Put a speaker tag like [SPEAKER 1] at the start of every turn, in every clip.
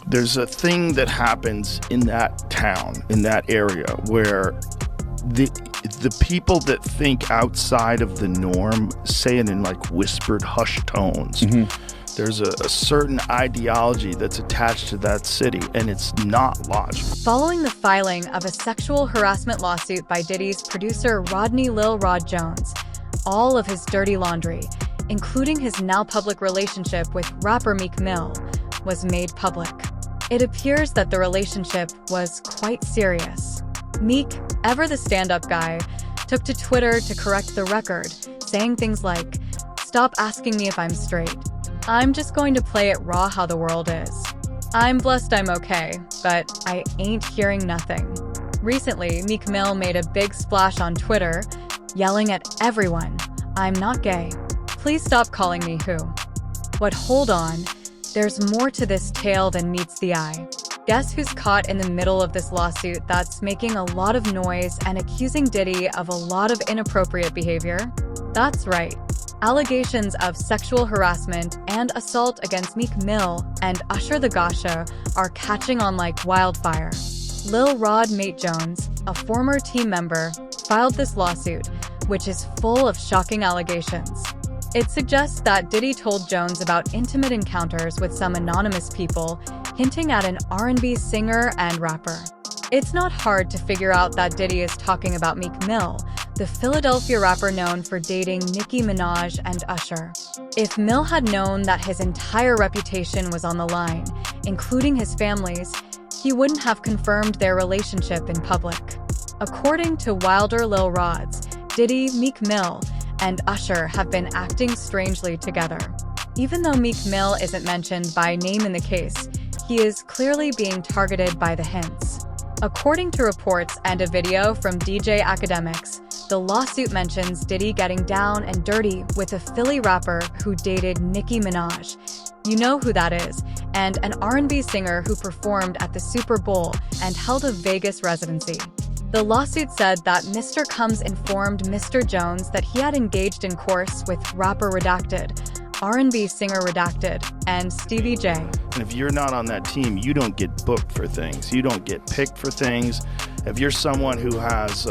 [SPEAKER 1] There's a thing that happens in that town, in that area, where the people that think outside of the norm say it in like whispered, hushed tones. There's a certain ideology that's attached to that city, and it's not logical.
[SPEAKER 2] Following the filing of a sexual harassment lawsuit by Diddy's producer Rodney Lil Rod Jones, all of his dirty laundry, including his now public relationship with rapper Meek Mill, was made public. It appears that the relationship was quite serious. Meek, ever the stand-up guy, took to Twitter to correct the record, saying things like, "Stop asking me if I'm straight. I'm just going to play it raw how the world is. I'm blessed I'm okay, but I ain't hearing nothing." Recently, Meek Mill made a big splash on Twitter, yelling at everyone, "I'm not gay. Please stop calling me who." But hold on, there's more to this tale than meets the eye. Guess who's caught in the middle of this lawsuit that's making a lot of noise and accusing Diddy of a lot of inappropriate behavior? That's right. Allegations of sexual harassment and assault against Meek Mill and Usher the Gasha are catching on like wildfire. Lil Rod Mate Jones, a former team member, filed this lawsuit, which is full of shocking allegations. It suggests that Diddy told Jones about intimate encounters with some anonymous people, hinting at an R&B singer and rapper. It's not hard to figure out that Diddy is talking about Meek Mill, the Philadelphia rapper known for dating Nicki Minaj and Usher. If Mill had known that his entire reputation was on the line, including his family's, he wouldn't have confirmed their relationship in public. According to Wilder Lil Rods, Diddy, Meek Mill, and Usher have been acting strangely together. Even though Meek Mill isn't mentioned by name in the case, he is clearly being targeted by the hints. According to reports and a video from DJ Academics, the lawsuit mentions Diddy getting down and dirty with a Philly rapper who dated Nicki Minaj. You know who that is, and an R&B singer who performed at the Super Bowl and held a Vegas residency. The lawsuit said that Mr. Combs informed Mr. Jones that he had engaged in course with rapper Redacted, R&B singer Redacted, and Stevie J.
[SPEAKER 1] And if you're not on that team, you don't get booked for things. You don't get picked for things. If you're someone who has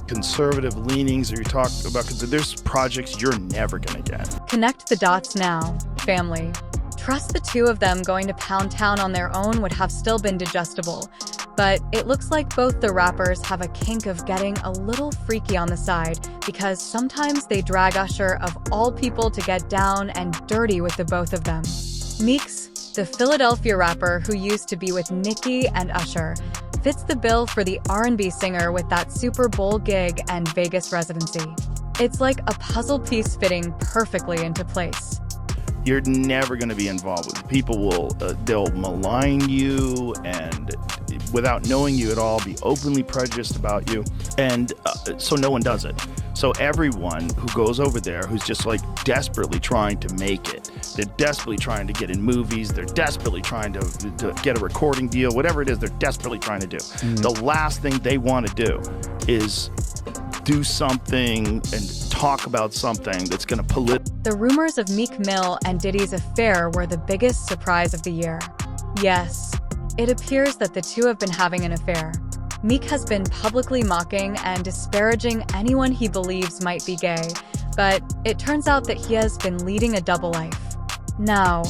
[SPEAKER 1] conservative leanings, or you talk about, there's projects you're never going to get.
[SPEAKER 2] Connect the dots now, family. Trust the two of them going to Pound Town on their own would have still been digestible. But it looks like both the rappers have a kink of getting a little freaky on the side, because sometimes they drag Usher of all people to get down and dirty with the both of them. Meeks, the Philadelphia rapper who used to be with Nicki and Usher, fits the bill for the R&B singer with that Super Bowl gig and Vegas residency. It's like a puzzle piece fitting perfectly into place.
[SPEAKER 1] You're never going to be involved with it. People they'll malign you, and without knowing you at all, be openly prejudiced about you. And so no one does it. So everyone who goes over there who's just like desperately trying to make it, they're desperately trying to get in movies, they're desperately trying to get a recording deal, whatever it is, they're desperately trying to do. The last thing they want to do is do something and talk about something that's going to pollute.
[SPEAKER 2] The rumors of Meek Mill and Diddy's affair were the biggest surprise of the year. Yes, it appears that the two have been having an affair. Meek has been publicly mocking and disparaging anyone he believes might be gay, but it turns out that he has been leading a double life. Now,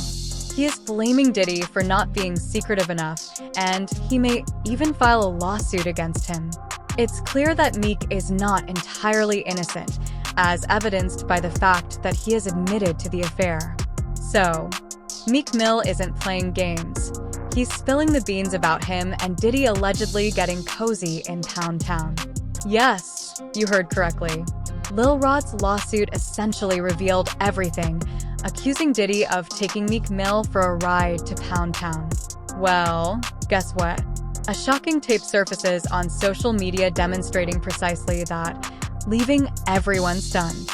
[SPEAKER 2] he is blaming Diddy for not being secretive enough, and he may even file a lawsuit against him. It's clear that Meek is not entirely innocent, as evidenced by the fact that he has admitted to the affair. So, Meek Mill isn't playing games. He's spilling the beans about him and Diddy allegedly getting cozy in Pound Town. Yes, you heard correctly. Lil Rod's lawsuit essentially revealed everything, accusing Diddy of taking Meek Mill for a ride to Pound Town. Well, guess what? A shocking tape surfaces on social media demonstrating precisely that, leaving everyone stunned.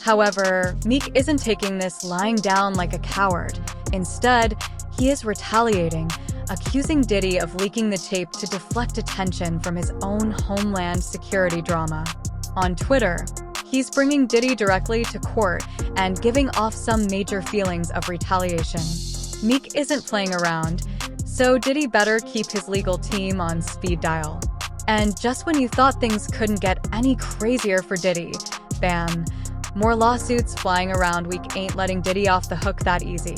[SPEAKER 2] However, Meek isn't taking this lying down like a coward. Instead, he is retaliating, accusing Diddy of leaking the tape to deflect attention from his own Homeland Security drama. On Twitter, he's bringing Diddy directly to court and giving off some major feelings of retaliation. Meek isn't playing around, So Diddy better keep his legal team on speed dial. And just when you thought things couldn't get any crazier for Diddy, bam, more lawsuits flying around week ain't letting Diddy off the hook that easy.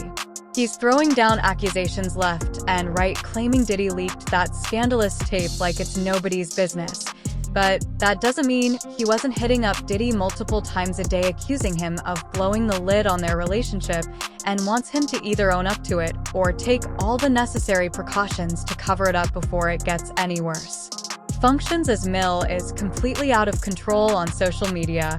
[SPEAKER 2] He's throwing down accusations left and right, claiming Diddy leaked that scandalous tape like it's nobody's business. But that doesn't mean he wasn't hitting up Diddy multiple times a day, accusing him of blowing the lid on their relationship, and wants him to either own up to it or take all the necessary precautions to cover it up before it gets any worse. Functions as Mill is completely out of control on social media,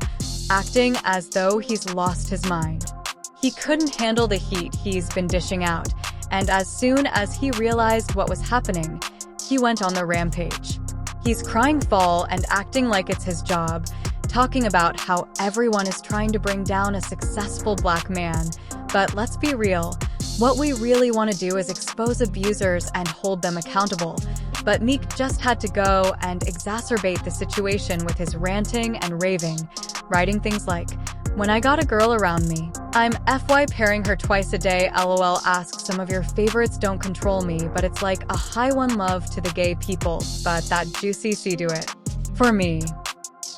[SPEAKER 2] acting as though he's lost his mind. He couldn't handle the heat he's been dishing out, and as soon as he realized what was happening, he went on the rampage. He's crying foul and acting like it's his job, talking about how everyone is trying to bring down a successful black man. But let's be real, what we really want to do is expose abusers and hold them accountable. But Meek just had to go and exacerbate the situation with his ranting and raving, writing things like, "When I got a girl around me, I'm FY pairing her twice a day, LOL, ask some of your favorites don't control me, but it's like a high one love to the gay people, but that juicy C do it for me."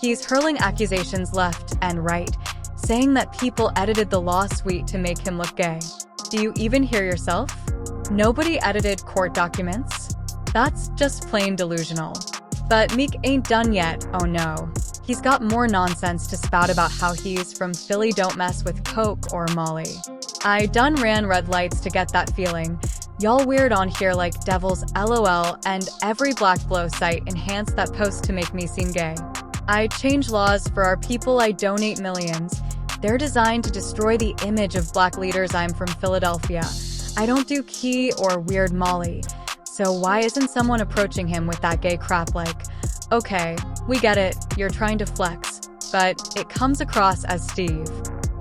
[SPEAKER 2] He's hurling accusations left and right, saying that people edited the law suite to make him look gay. Do you even hear yourself? Nobody edited court documents? That's just plain delusional. But Meek ain't done yet, oh no. He's got more nonsense to spout about how he's from Philly, don't mess with coke or Molly. I done ran red lights to get that feeling. Y'all weird on here like devils, LOL, and every black blow site enhanced that post to make me seem gay. I change laws for our people, I donate millions. They're designed to destroy the image of black leaders, I'm from Philadelphia. I don't do key or weird Molly. So why isn't someone approaching him with that gay crap like, okay, we get it, you're trying to flex, but it comes across as Steve.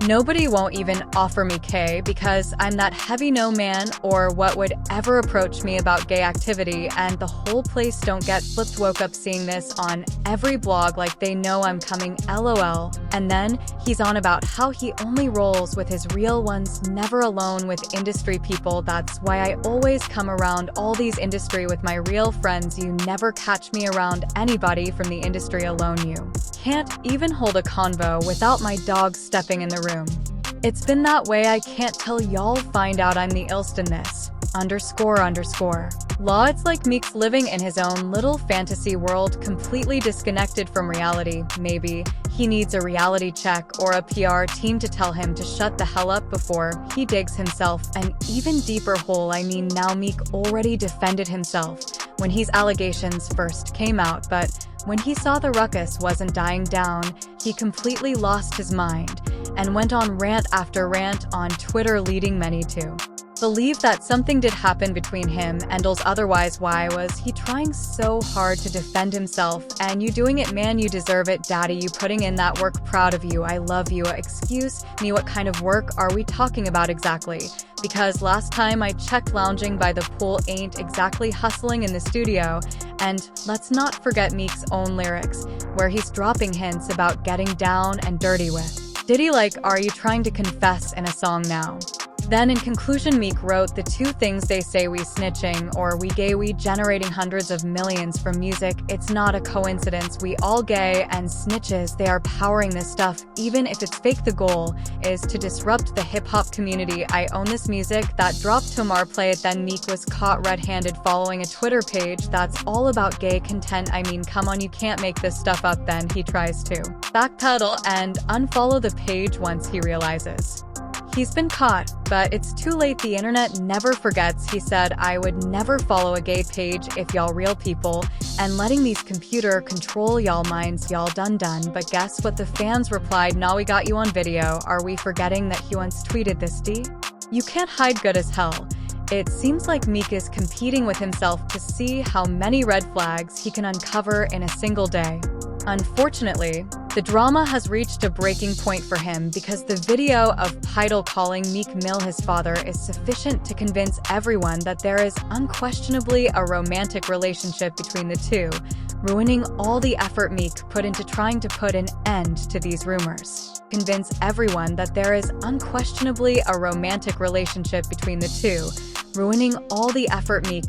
[SPEAKER 2] Nobody won't even offer me K because I'm that heavy no man or what would ever approach me about gay activity, and the whole place don't get flipped. Woke up seeing this on every blog like they know I'm coming, LOL. And then he's on about how he only rolls with his real ones, never alone with industry people. That's why I always come around all these industry with my real friends. You never catch me around anybody from the industry alone. You can't even hold a convo without my dog stepping in the room. It's been that way, I can't tell y'all, find out I'm the illst in this. __. Law, it's like Meek's living in his own little fantasy world, completely disconnected from reality. Maybe he needs a reality check or a PR team to tell him to shut the hell up before he digs himself an even deeper hole. I mean, now Meek already defended himself when his allegations first came out, but when he saw the ruckus wasn't dying down, he completely lost his mind and went on rant after rant on Twitter, leading many to believe that something did happen between him and Dulls. Otherwise, why was he trying so hard to defend himself? And you doing it, man, you deserve it, daddy, you putting in that work, proud of you, I love you. Excuse me, what kind of work are we talking about exactly? Because last time I checked, lounging by the pool ain't exactly hustling in the studio. And let's not forget Meek's own lyrics, where he's dropping hints about getting down and dirty with Diddy. Like, are you trying to confess in a song now? Then in conclusion, Meek wrote, the two things they say, we snitching or we gay, we generating hundreds of millions from music. It's not a coincidence, we all gay and snitches, they are powering this stuff, even if it's fake. The goal is to disrupt the hip-hop community. I own this music, that dropped Tomar, play it. Then Meek was caught red-handed following a Twitter page that's all about gay content. I mean, come on, you can't make this stuff up. Then he tries to backpedal and unfollow the page once he realizes he's been caught, but it's too late. The internet never forgets. He said, I would never follow a gay page if y'all real people, and letting these computer control y'all minds, y'all done. But guess what? The fans replied, nah, we got you on video. Are we forgetting that he once tweeted this? D? You can't hide good as hell. It seems like Meek is competing with himself to see how many red flags he can uncover in a single day. Unfortunately, the drama has reached a breaking point for him because the video of Pidal calling Meek Mill his father is sufficient to convince everyone that there is unquestionably a romantic relationship between the two, ruining all the effort Meek put into trying to put an end to these rumors. Convince everyone that there is unquestionably a romantic relationship between the two, ruining all the effort Meek